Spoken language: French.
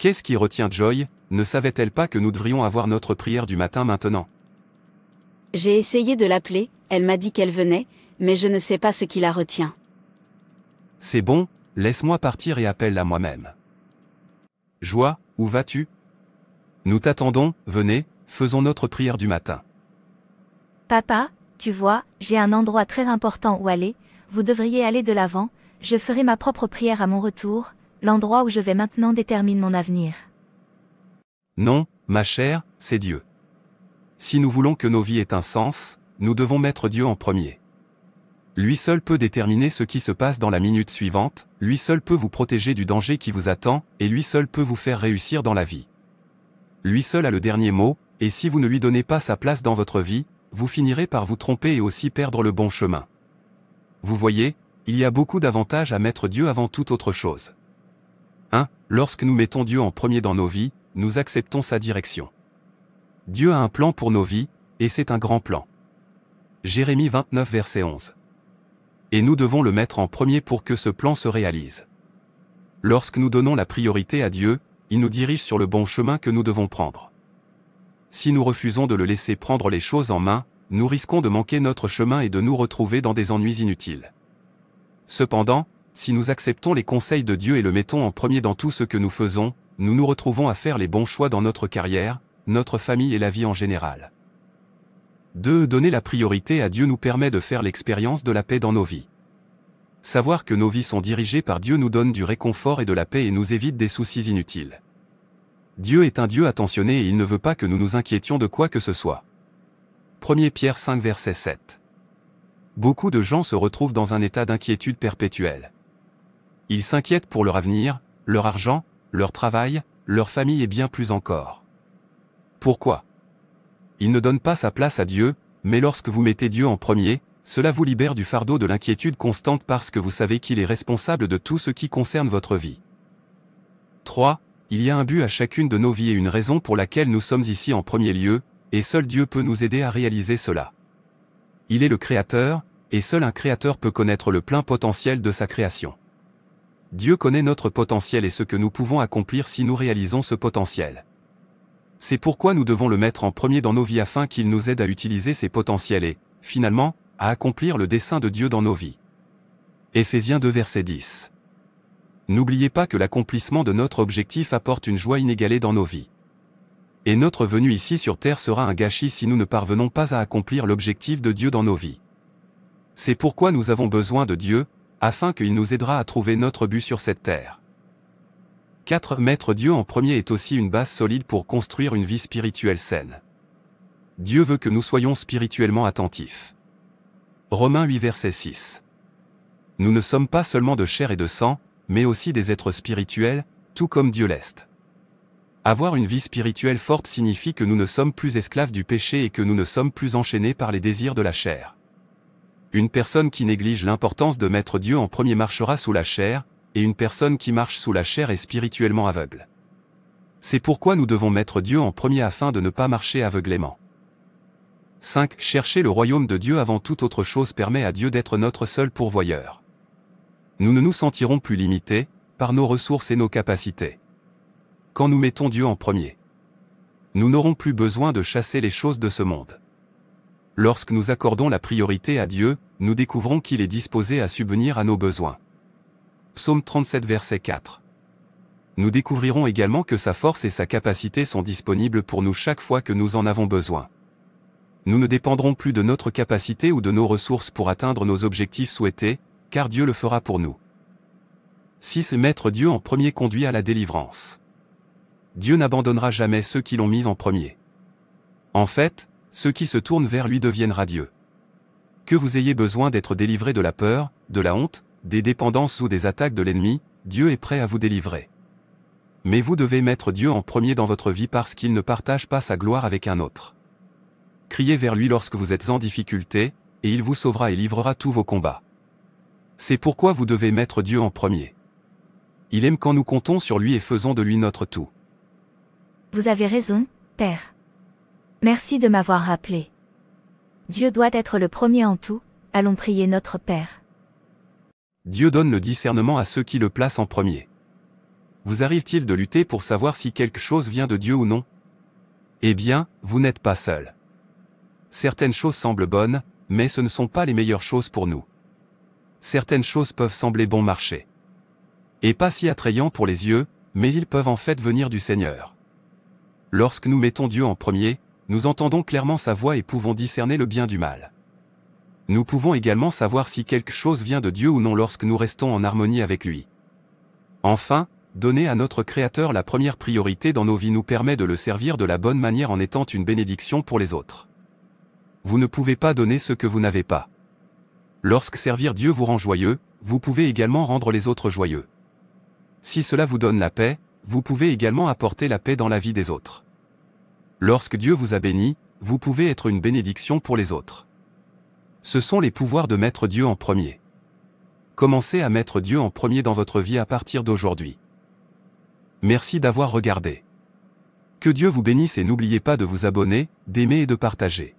Qu'est-ce qui retient Joy? Ne savait-elle pas que nous devrions avoir notre prière du matin maintenant? J'ai essayé de l'appeler, elle m'a dit qu'elle venait, mais je ne sais pas ce qui la retient. C'est bon, laisse-moi partir et appelle-la moi-même. Joie, où vas-tu? Nous t'attendons, venez, faisons notre prière du matin. Papa, tu vois, j'ai un endroit très important où aller, vous devriez aller de l'avant, je ferai ma propre prière à mon retour, l'endroit où je vais maintenant détermine mon avenir. Non, ma chère, c'est Dieu. Si nous voulons que nos vies aient un sens, nous devons mettre Dieu en premier. Lui seul peut déterminer ce qui se passe dans la minute suivante, lui seul peut vous protéger du danger qui vous attend, et lui seul peut vous faire réussir dans la vie. Lui seul a le dernier mot, et si vous ne lui donnez pas sa place dans votre vie, vous finirez par vous tromper et aussi perdre le bon chemin. Vous voyez, il y a beaucoup d'avantages à mettre Dieu avant toute autre chose. 1. Lorsque nous mettons Dieu en premier dans nos vies, nous acceptons sa direction. Dieu a un plan pour nos vies, et c'est un grand plan. Jérémie 29 verset 11. Et nous devons le mettre en premier pour que ce plan se réalise. Lorsque nous donnons la priorité à Dieu, il nous dirige sur le bon chemin que nous devons prendre. Si nous refusons de le laisser prendre les choses en main, nous risquons de manquer notre chemin et de nous retrouver dans des ennuis inutiles. Cependant, si nous acceptons les conseils de Dieu et le mettons en premier dans tout ce que nous faisons, nous nous retrouvons à faire les bons choix dans notre carrière, notre famille et la vie en général. 2. Donner la priorité à Dieu nous permet de faire l'expérience de la paix dans nos vies. Savoir que nos vies sont dirigées par Dieu nous donne du réconfort et de la paix et nous évite des soucis inutiles. Dieu est un Dieu attentionné et il ne veut pas que nous nous inquiétions de quoi que ce soit. 1 Pierre 5 verset 7. Beaucoup de gens se retrouvent dans un état d'inquiétude perpétuelle. Ils s'inquiètent pour leur avenir, leur argent, leur travail, leur famille et bien plus encore. Pourquoi? Il ne donne pas sa place à Dieu, mais lorsque vous mettez Dieu en premier, cela vous libère du fardeau de l'inquiétude constante parce que vous savez qu'il est responsable de tout ce qui concerne votre vie. 3. Il y a un but à chacune de nos vies et une raison pour laquelle nous sommes ici en premier lieu, et seul Dieu peut nous aider à réaliser cela. Il est le Créateur, et seul un Créateur peut connaître le plein potentiel de sa création. Dieu connaît notre potentiel et ce que nous pouvons accomplir si nous réalisons ce potentiel. C'est pourquoi nous devons le mettre en premier dans nos vies afin qu'il nous aide à utiliser ces potentiels et, finalement, à accomplir le dessein de Dieu dans nos vies. Éphésiens 2 verset 10. N'oubliez pas que l'accomplissement de notre objectif apporte une joie inégalée dans nos vies. Et notre venue ici sur terre sera un gâchis si nous ne parvenons pas à accomplir l'objectif de Dieu dans nos vies. C'est pourquoi nous avons besoin de Dieu, afin qu'il nous aidera à trouver notre but sur cette terre. 4. Mettre Dieu en premier est aussi une base solide pour construire une vie spirituelle saine. Dieu veut que nous soyons spirituellement attentifs. Romains 8 verset 6. Nous ne sommes pas seulement de chair et de sang, mais aussi des êtres spirituels, tout comme Dieu l'est. Avoir une vie spirituelle forte signifie que nous ne sommes plus esclaves du péché et que nous ne sommes plus enchaînés par les désirs de la chair. Une personne qui néglige l'importance de mettre Dieu en premier marchera sous la chair, et une personne qui marche sous la chair est spirituellement aveugle. C'est pourquoi nous devons mettre Dieu en premier afin de ne pas marcher aveuglément. 5. Chercher le royaume de Dieu avant toute autre chose permet à Dieu d'être notre seul pourvoyeur. Nous ne nous sentirons plus limités, par nos ressources et nos capacités. Quand nous mettons Dieu en premier, nous n'aurons plus besoin de chasser les choses de ce monde. Lorsque nous accordons la priorité à Dieu, nous découvrons qu'il est disposé à subvenir à nos besoins. Psaume 37 verset 4. Nous découvrirons également que sa force et sa capacité sont disponibles pour nous chaque fois que nous en avons besoin. Nous ne dépendrons plus de notre capacité ou de nos ressources pour atteindre nos objectifs souhaités, car Dieu le fera pour nous. 6. Mettre Dieu en premier conduit à la délivrance. Dieu n'abandonnera jamais ceux qui l'ont mis en premier. En fait, ceux qui se tournent vers lui deviennent radieux. Que vous ayez besoin d'être délivré de la peur, de la honte, des dépendances ou des attaques de l'ennemi, Dieu est prêt à vous délivrer. Mais vous devez mettre Dieu en premier dans votre vie parce qu'il ne partage pas sa gloire avec un autre. Criez vers lui lorsque vous êtes en difficulté, et il vous sauvera et livrera tous vos combats. C'est pourquoi vous devez mettre Dieu en premier. Il aime quand nous comptons sur lui et faisons de lui notre tout. Vous avez raison, Père. Merci de m'avoir rappelé. Dieu doit être le premier en tout, allons prier notre Père. Dieu donne le discernement à ceux qui le placent en premier. Vous arrive-t-il de lutter pour savoir si quelque chose vient de Dieu ou non? Eh bien, vous n'êtes pas seul. Certaines choses semblent bonnes, mais ce ne sont pas les meilleures choses pour nous. Certaines choses peuvent sembler bon marché. Et pas si attrayants pour les yeux, mais ils peuvent en fait venir du Seigneur. Lorsque nous mettons Dieu en premier, nous entendons clairement sa voix et pouvons discerner le bien du mal. Nous pouvons également savoir si quelque chose vient de Dieu ou non lorsque nous restons en harmonie avec lui. Enfin, donner à notre Créateur la première priorité dans nos vies nous permet de le servir de la bonne manière en étant une bénédiction pour les autres. Vous ne pouvez pas donner ce que vous n'avez pas. Lorsque servir Dieu vous rend joyeux, vous pouvez également rendre les autres joyeux. Si cela vous donne la paix, vous pouvez également apporter la paix dans la vie des autres. Lorsque Dieu vous a béni, vous pouvez être une bénédiction pour les autres. Ce sont les pouvoirs de mettre Dieu en premier. Commencez à mettre Dieu en premier dans votre vie à partir d'aujourd'hui. Merci d'avoir regardé. Que Dieu vous bénisse et n'oubliez pas de vous abonner, d'aimer et de partager.